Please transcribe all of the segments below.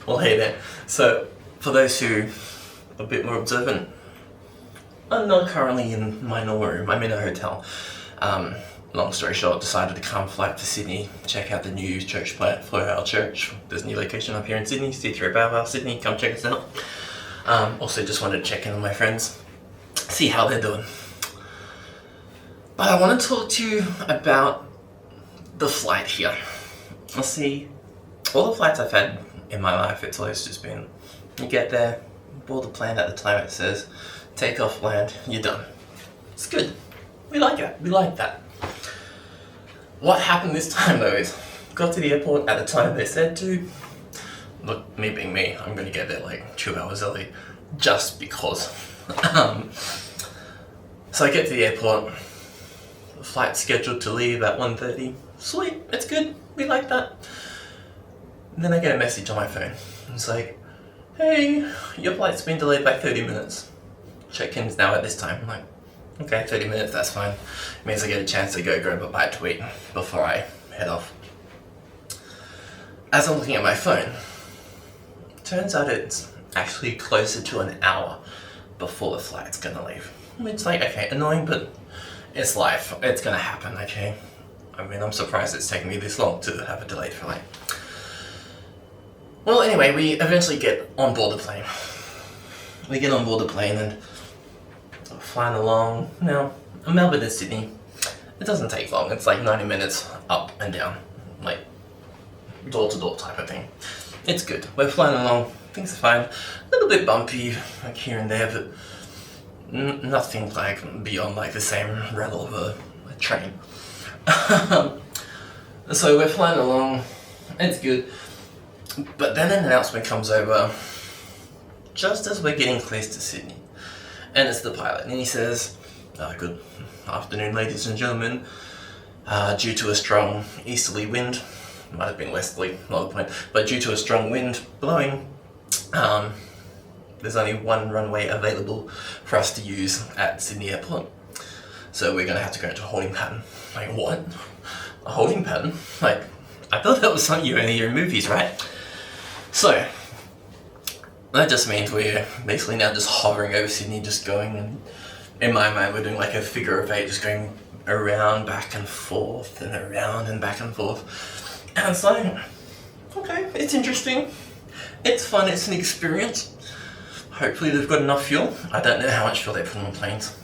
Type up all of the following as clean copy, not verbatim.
Well, hey there. So, for those who are a bit more observant, I'm not currently in my normal room. I'm in a hotel. Long story short, decided to come fly up to Sydney, check out the new church plant for our church. There's a new location up here in Sydney, C3 Bow Sydney. Come check us out. Also, just wanted to check in on my friends, see how they're doing. But I want to talk to you about the flight here. Let's see, all the flights I've had in my life, it's always just been, you get there, board the plane at the time it says, take off, land, you're done. It's good. We like it. We like that. What happened this time though is, got to the airport at the time they said to. Look, me being me, I'm gonna get there like 2 hours early, just because. So I get to the airport, the flight's scheduled to leave at 1:30. Sweet, it's good, we like that. And then I get a message on my phone. It's like, hey, your flight's been delayed by 30 minutes. Check-in's now at this time. I'm like, okay, 30 minutes, that's fine. It means I get a chance to go grab a bite to eat before I head off. As I'm looking at my phone, turns out it's actually closer to an hour before the flight's gonna leave. It's like, okay, annoying, but it's life. It's gonna happen, okay? I mean, I'm surprised it's taken me this long to have a delayed flight. Well, anyway, we eventually get on board the plane. We get on board the plane and flying along. Now, Melbourne to Sydney, it doesn't take long. It's like 90 minutes up and down, like door to door type of thing. It's good. We're flying along, things are fine. A little bit bumpy, like here and there, but nothing like beyond like the same rattle of a train. So we're flying along, it's good. But then an announcement comes over just as we're getting close to Sydney. And it's the pilot, and he says, good afternoon, ladies and gentlemen. Due to a strong easterly wind, might have been westerly, not the point, but due to a strong wind blowing, there's only one runway available for us to use at Sydney Airport. So we're gonna have to go into a holding pattern. Like, what? A holding pattern? Like, I thought that was something you only hear in movies, right? So, that just means we're basically now just hovering over Sydney, just going, and in my mind we're doing like a figure of 8, just going around, back and forth, and around and back and forth. And it's like, okay, it's interesting, it's fun, it's an experience. Hopefully they've got enough fuel. I don't know how much fuel they put on the planes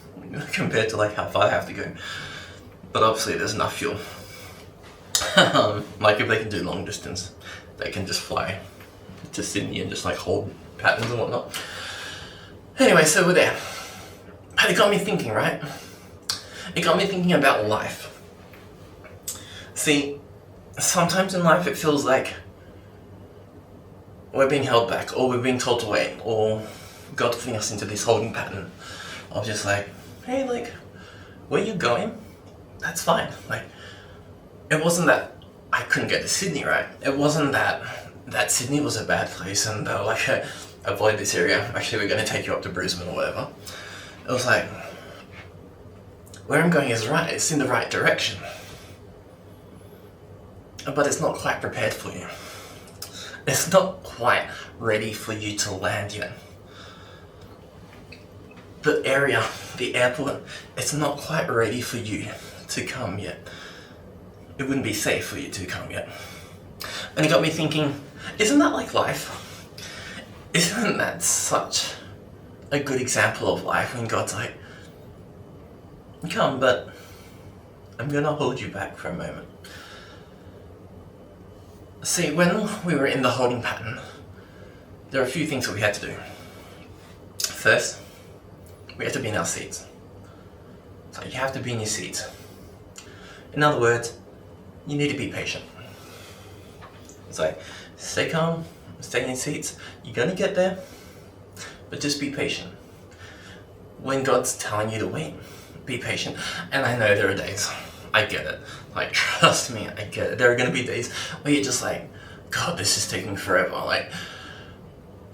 compared to like how far I have to go. But obviously there's enough fuel. Like if they can do long distance, they can just fly to Sydney and just like hold patterns and whatnot. Anyway, so we're there. But it got me thinking, right? It got me thinking about life. See, sometimes in life it feels like we're being held back, or we're being told to wait, or God's putting us into this holding pattern of just like, hey, like, where you going? That's fine. Like, it wasn't that I couldn't get to Sydney, right? It wasn't that Sydney was a bad place and they were like, avoid this area. Actually, we're going to take you up to Brisbane or whatever. It was like, where I'm going is right. It's in the right direction. But it's not quite prepared for you. It's not quite ready for you to land yet. The area, the airport, it's not quite ready for you to come yet. It wouldn't be safe for you to come yet. And it got me thinking, isn't that like life? Isn't that such a good example of life when God's like, come, but I'm gonna hold you back for a moment. See, when we were in the holding pattern, there are a few things that we had to do. First, we had to be in our seats. So you have to be in your seats. In other words, you need to be patient. It's like, stay calm, stay in your seats. You're gonna get there, but just be patient. When God's telling you to wait, be patient. And I know there are days, I get it. Like, trust me, I get it. There are gonna be days where you're just like, God, this is taking forever. Like,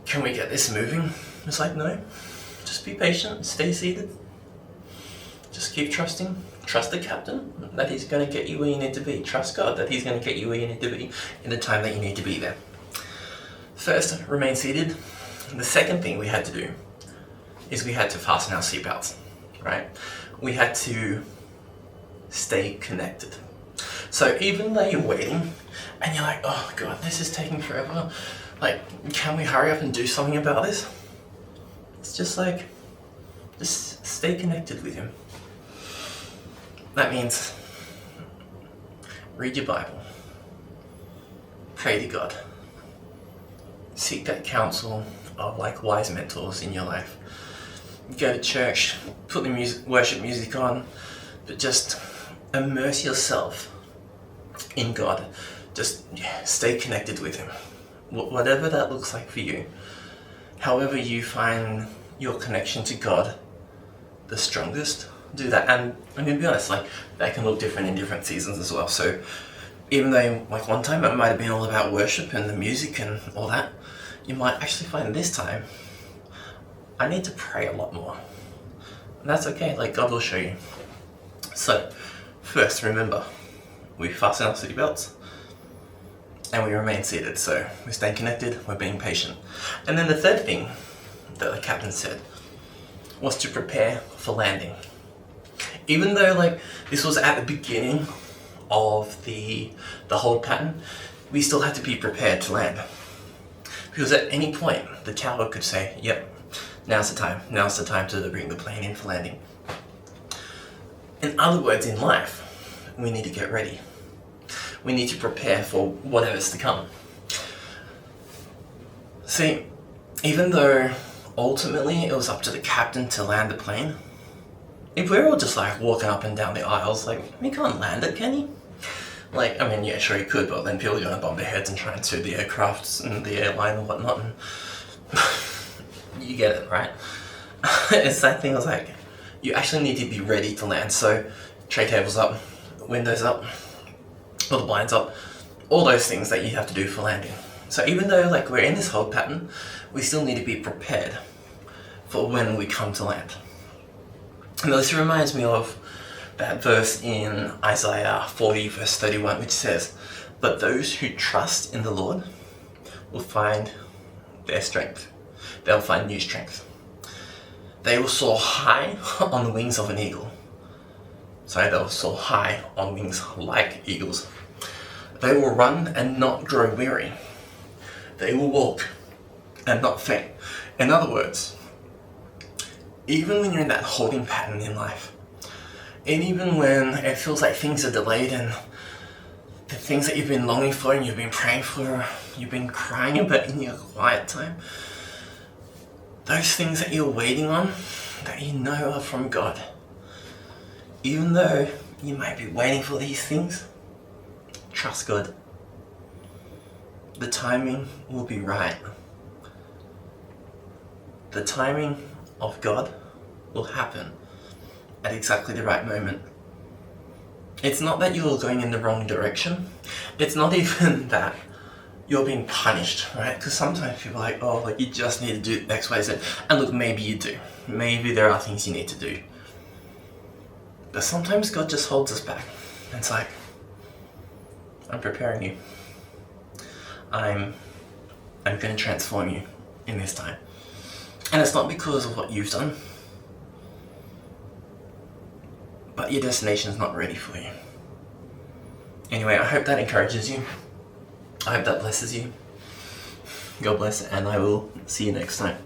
can we get this moving? It's like, no, just be patient, stay seated. Just keep trusting. Trust the captain that he's going to get you where you need to be. Trust God that he's going to get you where you need to be in the time that you need to be there. First, remain seated. The second thing we had to do is we had to fasten our seatbelts, right? We had to stay connected. So even though you're waiting and you're like, oh God, this is taking forever, like, can we hurry up and do something about this? It's just like, just stay connected with him. That means read your Bible, pray to God, seek that counsel of like wise mentors in your life. Go to church, put the worship music on, but just immerse yourself in God. Just stay connected with him. Whatever that looks like for you. However you find your connection to God the strongest, do that. And I'm gonna be honest, like that can look different in different seasons as well. So even though like one time it might have been all about worship and the music and all that, you might actually find this time I need to pray a lot more. And that's okay, like God will show you. So first, remember, we fasten our seatbelts and we remain seated. So we're staying connected, we're being patient. And then the third thing that the captain said was to prepare for landing. Even though like this was at the beginning of the hold pattern, we still had to be prepared to land. Because at any point, the tower could say, yep, now's the time to bring the plane in for landing. In other words, in life, we need to get ready. We need to prepare for whatever's to come. See, even though ultimately it was up to the captain to land the plane, if we're all just like walking up and down the aisles, like, he can't land it, can he? Like, I mean, yeah, sure he could, but then people are going to bump their heads and try and sue the aircrafts and the airline and whatnot, and you get it, right? It's that thing, I was like, you actually need to be ready to land. So, tray tables up, windows up, all the blinds up, all those things that you have to do for landing. So even though like we're in this hold pattern, we still need to be prepared for when we come to land. And this reminds me of that verse in Isaiah 40 verse 31, which says, "But those who trust in the Lord will find their strength. They'll find new strength. They will soar high on the wings of an eagle." They'll soar high on wings like eagles. "They will run and not grow weary. They will walk and not faint." In other words, even when you're in that holding pattern in life, and even when it feels like things are delayed and the things that you've been longing for and you've been praying for, you've been crying about in your quiet time, those things that you're waiting on, that you know are from God, even though you might be waiting for these things, trust God. The timing will be right. The timing of God will happen at exactly the right moment. It's not that you're going in the wrong direction. It's not even that you're being punished, right? Because sometimes people are like, oh, like you just need to do X, Y, Z. And look, maybe you do. Maybe there are things you need to do. But sometimes God just holds us back. And it's like, I'm preparing you. I'm going to transform you in this time. And it's not because of what you've done, but your destination's not ready for you. Anyway, I hope that encourages you. I hope that blesses you. God bless, and I will see you next time.